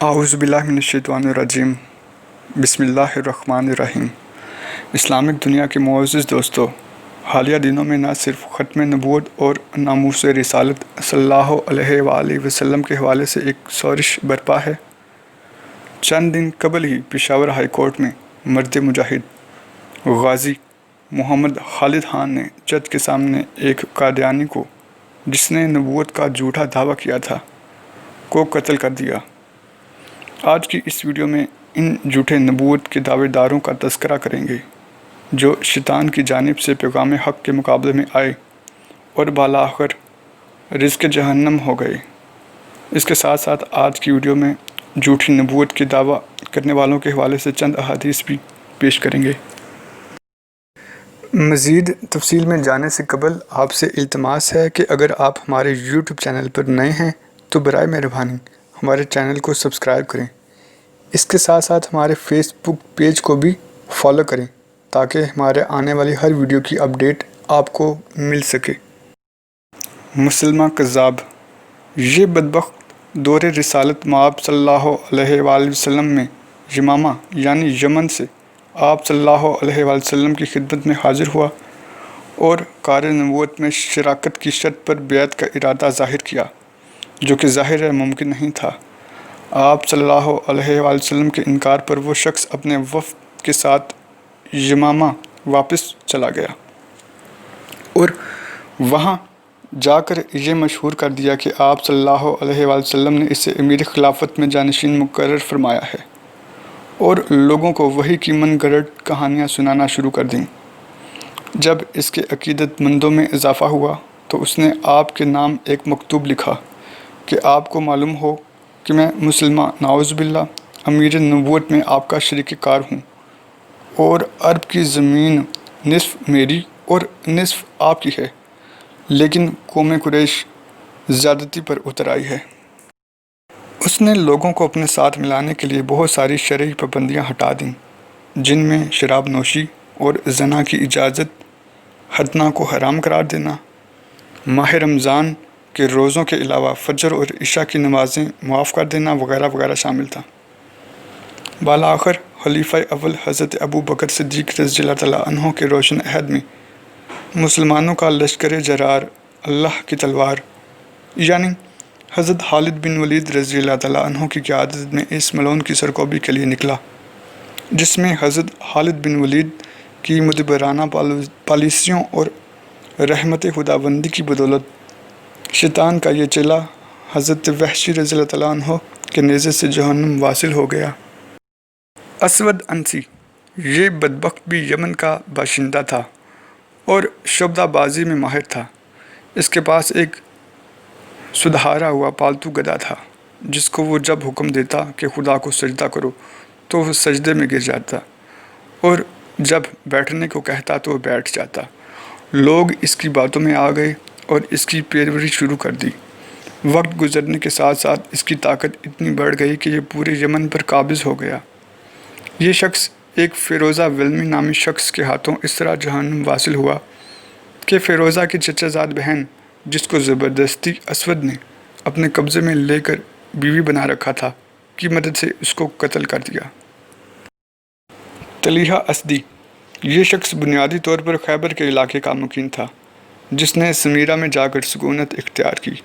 आऊज़ु बिल्लाहि मिनश्शैतानिर्रजीम बिस्मिल्लाहिर्रहमानिर्रहीम। इस्लामिक दुनिया के मुअज़्ज़िज़ दोस्तों, हालिया दिनों में न सिर्फ ख़त्म नबूवत और नामूस रिसालत सल्लल्लाहु अलैहि वसल्लम के हवाले से एक सोरिश बरपा है। चंद दिन कबल ही पेशावर हाई कोर्ट में मर्द मुजाहिद गाजी मोहम्मद खालिद खान ने जज के सामने एक कादियानी को, जिसने नबूवत का झूठा दावा किया था, को कत्ल कर दिया। आज की इस वीडियो में इन झूठे नबूवत के दावेदारों का तज़किरा करेंगे जो शैतान की जानिब से पैगाम हक़ के मुकाबले में आए और बालाखिर रिज़्क़ जहन्नम हो गए। इसके साथ साथ आज की वीडियो में झूठी नबूवत के दावा करने वालों के हवाले से चंद अहादीस भी पेश करेंगे। मज़ीद तफसील में जाने से कबल आपसे इल्तमास है कि अगर आप हमारे यूट्यूब चैनल पर नए हैं तो बराए मेहरबानी हमारे चैनल को सब्सक्राइब करें। इसके साथ साथ हमारे फेसबुक पेज को भी फॉलो करें ताकि हमारे आने वाली हर वीडियो की अपडेट आपको मिल सके। मुसलमा कज़्ज़ाब। ये बदबख्त दौरे रिसालत माब सल्लल्लाहु अलैहि वसल्लम में यमामा यानी यमन से आप सल्लल्लाहु अलैहि वसल्लम की खिदमत में हाजिर हुआ और कार नबूवत में शराकत की शर्त पर बैत का इरादा ज़ाहिर किया, जो कि ज़ाहिर है मुमकिन नहीं था। आप सल्लल्लाहु अलैहि वसल्लम के इनकार पर वो शख्स अपने वफ़द के साथ यमामा वापस चला गया और वहाँ जाकर ये मशहूर कर दिया कि आप सल्लल्लाहु अलैहि वसल्लम ने इसे अमीर खिलाफत में जानशीन मुकर्रर फरमाया है और लोगों को वही की मनगढ़ंत कहानियाँ सुनाना शुरू कर दी। जब इसके अकीदतमंदों में इजाफ़ा हुआ तो उसने आपके नाम एक मकतूब लिखा कि आपको मालूम हो कि मैं मुसलमान नाउज़ बिल्लाह अमीर नबूवत में आपका शरीक कार हूँ और अरब की ज़मीन निस्फ़ मेरी और निस्फ़ आपकी है, लेकिन कौम कुरैश ज़्यादती पर उतर आई है। उसने लोगों को अपने साथ मिलाने के लिए बहुत सारी शरई पाबंदियाँ हटा दीं, जिनमें शराब नोशी और ज़ना की इजाज़त, खतना को हराम करार देना, माह रमज़ान के रोज़ों के अलावा फ़जर और इशा की नमाज़ें मुआफ़ कर देना वगैरह वगैरह शामिल था। बालाखिर खलीफ़ा अव्वल हज़रत अबू बकर सिद्दीक़ रज़ियल्लाहु तआला अन्हु के रोशन अहद में मुसलमानों का लश्कर जरार अल्लाह की तलवार यानी हज़रत खालिद बिन वलीद रज़ियल्लाहु तआला अन्हु की क़यादत में इस मलऊन की सरकोबी के लिए निकला, जिसमें हज़रत खालिद बिन वलीद की मुदब्बिराना पॉलिसियों और रहमत खुदाबंदी की बदौलत शैतान का ये चेला हज़रत वहशी रज़ियल्लाहु तआला अन्हु के नेज़े से जहन्नुम वासिल हो गया। असवद अंसी। ये बदबख्त भी यमन का बाशिंदा था और शब्दाबाजी में माहिर था। इसके पास एक सुधारा हुआ पालतू गधा था, जिसको वो जब हुक्म देता कि खुदा को सजदा करो तो वो सजदे में गिर जाता और जब बैठने को कहता तो वो बैठ जाता। लोग इसकी बातों में आ गए और इसकी पैरवी शुरू कर दी। वक्त गुजरने के साथ साथ इसकी ताकत इतनी बढ़ गई कि ये पूरे यमन पर काबिज़ हो गया। ये शख्स एक फ़िरोज़ा वेल्मी नामी शख्स के हाथों इस तरह जहन्नुम वासिल हुआ कि फ़िरोज़ा की चचाज़ाद बहन, जिसको ज़बरदस्ती असवद ने अपने कब्ज़े में लेकर बीवी बना रखा था, की मदद से उसको कत्ल कर दिया। तलीहा असदी। ये शख्स बुनियादी तौर पर खैबर के इलाके का मुकीम था, जिसने समीरा में जाकर सुकूनत इख्तियार की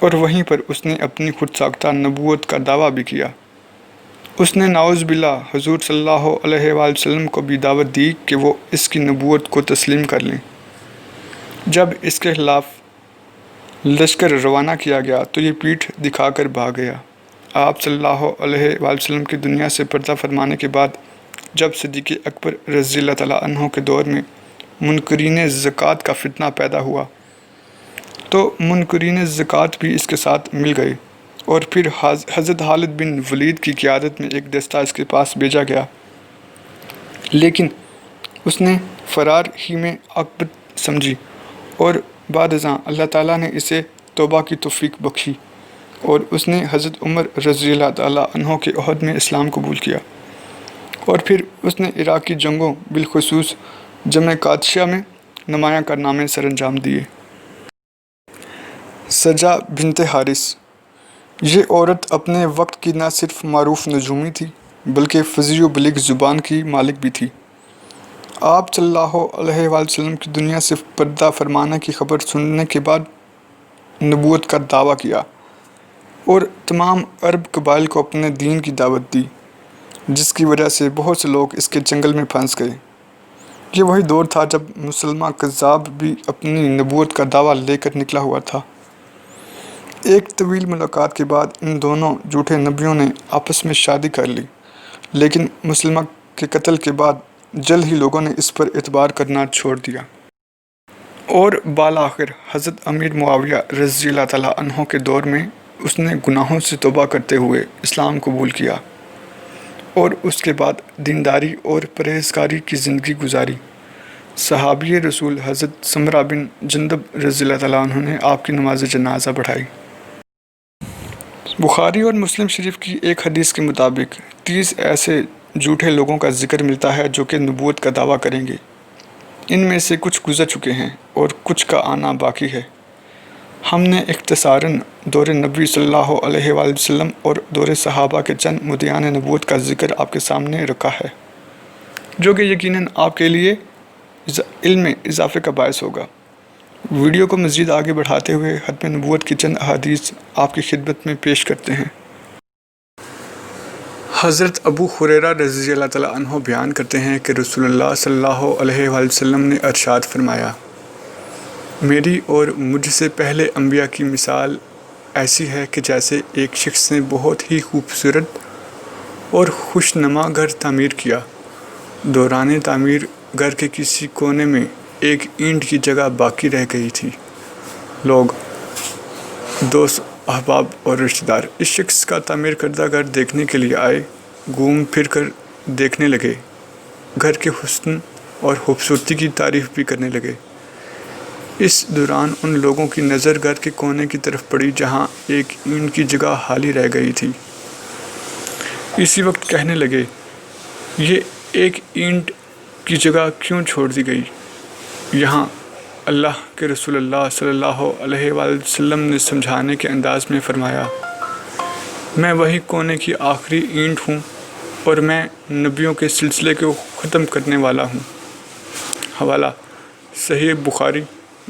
और वहीं पर उसने अपनी खुद साख्ता नबूवत का दावा भी किया। उसने नाउज़ बिल्लाह हुज़ूर सल्लल्लाहु अलैहि वसल्लम को भी दावत दी कि वो इसकी नबूवत को तस्लीम कर लें। जब इसके ख़िलाफ़ लश्कर रवाना किया गया तो ये पीठ दिखाकर भाग गया। आप सल्लल्लाहु अलैहि वसल्लम की दुनिया से पर्दा फरमाने के बाद जब सिद्दीक़ अकबर रज़ियल्लाहु तआला अन्हु के दौर में मुनकरीन ज़कात का फितना पैदा हुआ तो मुनकरीन ज़कात भी इसके साथ मिल गए और फिर हज़रत खालिद बिन वलीद की क़यादत में एक दस्ता इसके पास भेजा गया, लेकिन उसने फ़रार ही में आक़िबत समझी और बादज़ां अल्लाह ताला ने इसे तौबा की तौफ़ीक बख्शी और उसने हज़रत उमर रज़ियल्लाहु तआला अन्हु के अहद में इस्लाम कबूल किया और फिर उसने इराक़ की जंगों बिलखुसूस जमे कादशिया में नुमायाँ कारनामे सरअंजाम दिए। सजा बिनते हारिस। یہ عورت اپنے وقت کی نہ صرف معروف نجومی تھی بلکہ فصیح و بلیغ زبان کی مالک بھی تھی۔ آپ صلی اللہ علیہ وآلہ وسلم کی دنیا سے پردہ فرمانے کی خبر سننے کے بعد نبوت کا دعویٰ کیا اور تمام عرب قبائل کو اپنے دین کی دعوت دی، جس کی وجہ سے بہت سے لوگ اس کے جنگل میں پھنس گئے۔ یہ وہی دور تھا جب مسلمہ کذاب بھی اپنی نبوت کا دعویٰ لے کر نکلا ہوا تھا۔ ایک طویل ملاقات کے بعد ان دونوں جھوٹے نبیوں نے آپس میں شادی کر لی، لیکن مسلمہ کے قتل کے بعد جلد ہی لوگوں نے اس پر اعتبار کرنا چھوڑ دیا۔ اور بالآخر حضرت امیر معاویہ رضی اللہ تعالیٰ عنہ کے دور میں اس نے گناہوں سے توبہ کرتے ہوئے اسلام قبول کیا اور اس کے بعد دینداری اور پرہیزگاری کی زندگی گزاری۔ صحابی رسول حضرت سمرہ بن جندب رضی اللہ تعالیٰ عنہ نے آپ کی نماز جنازہ پڑھائی۔ بخاری اور مسلم شریف کی ایک حدیث کے مطابق 30 ایسے جھوٹے لوگوں کا ذکر ملتا ہے جو کہ نبوت کا دعویٰ کریں گے۔ ان میں سے کچھ گزر چکے ہیں اور کچھ کا آنا باقی ہے۔ ہم نے اختصاراً دور نبی صلی اللہ علیہ وآلہ وسلم اور دور صحابہ کے چند مدعیان نبوت کا ذکر آپ کے سامنے رکھا ہے، جو کہ یقیناً آپ کے لیے علم میں اضافے کا باعث ہوگا۔ ویڈیو کو مزید آگے بڑھاتے ہوئے ختم نبوت کی چند احادیث آپ کی خدمت میں پیش کرتے ہیں۔ حضرت ابو ہریرہ رضی اللہ تعالیٰ عنہ بیان کرتے ہیں کہ رسول اللہ صلی اللہ علیہ وآلہ وسلم نے ارشاد فرمایا، میری اور مجھ سے پہلے انبیاء کی مثال ایسی ہے کہ جیسے ایک شخص نے بہت ہی خوبصورت اور خوشنما گھر تعمیر کیا۔ دوران تعمیر گھر کے کسی کونے میں ایک اینٹ کی جگہ باقی رہ گئی تھی۔ لوگ، دوست، احباب اور رشتہ دار اس شخص کا تعمیر کردہ گھر دیکھنے کے لیے آئے، گھوم پھر کر دیکھنے لگے، گھر کے حسن اور خوبصورتی کی تعریف بھی کرنے لگے۔ اس دوران ان لوگوں کی نظر گھر کے کونے کی طرف پڑی جہاں ایک اینٹ کی جگہ خالی رہ گئی تھی۔ اسی وقت کہنے لگے، یہ ایک اینٹ کی جگہ کیوں چھوڑ دی گئی؟ یہاں اللہ کے رسول اللہ صلی اللہ علیہ وآلہ وسلم نے سمجھانے کے انداز میں فرمایا، میں وہی کونے کی آخری اینٹ ہوں اور میں نبیوں کے سلسلے کو ختم کرنے والا ہوں۔ حوالہ صحیح بخاری،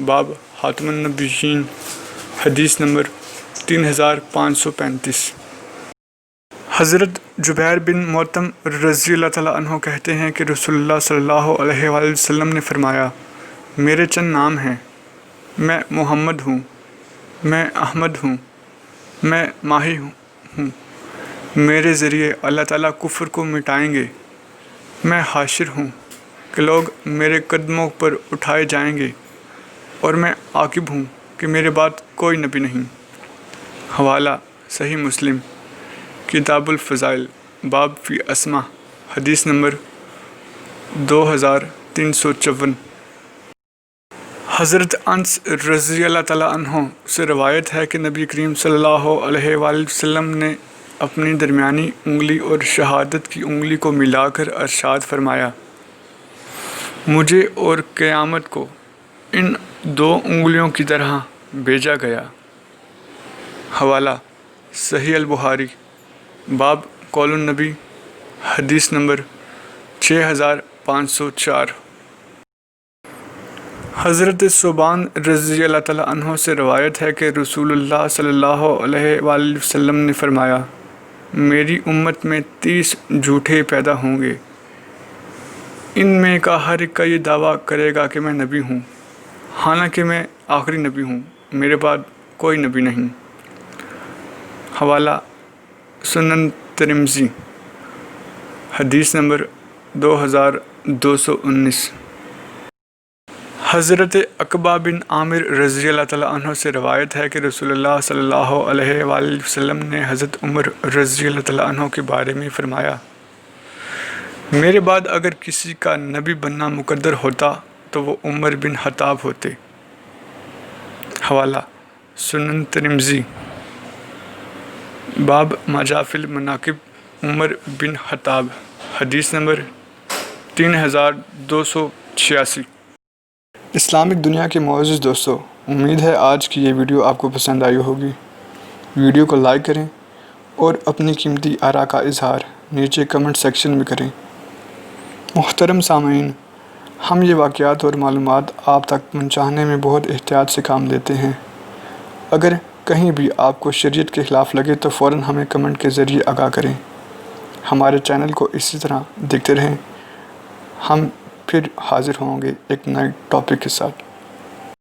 باب خاتم النبیین، حدیث نمبر 3535۔ حضرت جبیر بن مطعم رضی اللہ تعالیٰ عنہ کہتے ہیں کہ رسول اللہ صلی اللہ علیہ وآلہ وسلم نے فرمایا، میرے چند نام ہیں، میں محمد ہوں، میں احمد ہوں، میں ماہی ہوں، میرے ذریعے اللہ تعالیٰ کفر کو مٹائیں گے، میں حاشر ہوں کہ لوگ میرے قدموں پر اٹھائے جائیں گے، اور میں عاقب ہوں کہ میرے بعد کوئی نبی نہیں۔ حوالہ صحیح مسلم، کتاب الفضائل، باب فی اسما، حدیث نمبر 2354۔ حضرت انس رضی اللہ تعالیٰ عنہ سے روایت ہے کہ نبی کریم صلی اللہ علیہ وآلہ وسلم نے اپنی درمیانی انگلی اور شہادت کی انگلی کو ملا کر ارشاد فرمایا، مجھے اور قیامت کو ان دو انگلیوں کی طرح بھیجا گیا۔ حوالہ صحیح البخاری، باب قول النبی، حدیث نمبر 6504۔ حضرت ثوبان رضی اللہ تعالیٰ عنہ سے روایت ہے کہ رسول اللہ صلی اللہ علیہ وآلہ وسلم نے فرمایا، میری امت میں 30 جھوٹے پیدا ہوں گے، ان میں کا ہر ایک کا یہ دعویٰ کرے گا کہ میں نبی ہوں، حالانکہ میں آخری نبی ہوں، میرے بعد کوئی نبی نہیں۔ حوالہ سنن ترمذی، حدیث نمبر 2219۔ حضرت عقبہ بن عامر رضی اللہ تعالیٰ عنہ سے روایت ہے کہ رسول اللہ صلی اللہ علیہ وآلہ وسلم نے حضرت عمر رضی اللہ تعالیٰ عنہ کے بارے میں فرمایا، میرے بعد اگر کسی کا نبی بننا مقدر ہوتا تو وہ عمر بن خطاب ہوتے۔ حوالہ سنن ترمذی، باب ما جاء فی المناقب عمر بن خطاب، حدیث نمبر 3286۔ اسلامک دنیا کے معزز دوستو، امید ہے آج کی یہ ویڈیو آپ کو پسند آئی ہوگی۔ ویڈیو کو لائک کریں اور اپنی قیمتی آراء کا اظہار نیچے کمنٹ سیکشن میں کریں۔ محترم سامعین، ہم یہ واقعات اور معلومات آپ تک پہنچانے میں بہت احتیاط سے کام لیتے ہیں۔ اگر کہیں بھی آپ کو شریعت کے خلاف لگے تو فوراً ہمیں کمنٹ کے ذریعے آگاہ کریں۔ ہمارے چینل کو اسی طرح دیکھتے رہیں۔ ہم پھر حاضر ہوں گے ایک نئے ٹاپک کے ساتھ۔